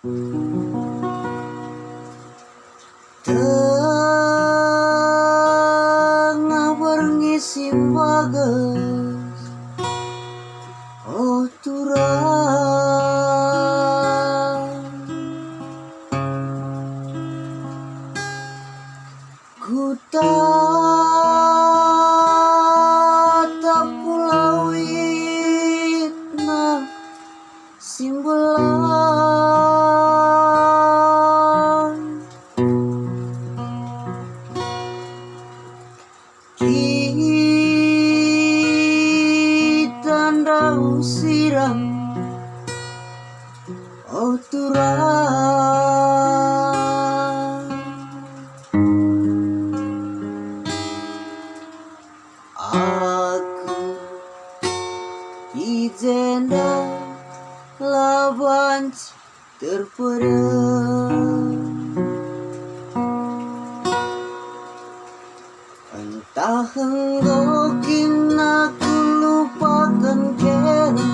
Tengah berngi mbages oh turang ku tatap pulawit na simbelan kita ndak siram oh turang aku di jendela laban terpedam, entah enggokin aku lupakan kena,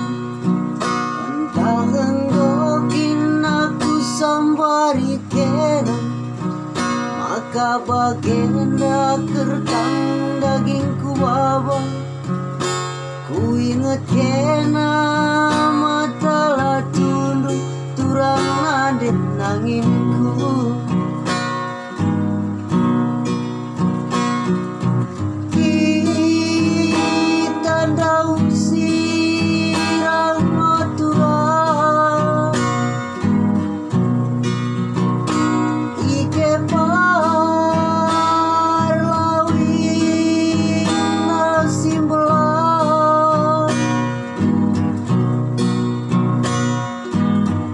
entah enggokin aku sambari kena, maka bagenda kertang dagingku baba, ku ingat kena matalah tunduk turang adet nanginku. Kita daun sirang turang ike parlawin na simbelan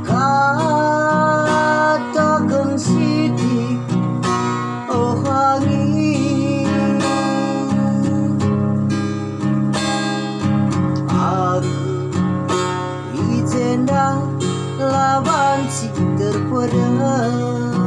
katakan sidik oh angin aku di jendela laban si terpedam.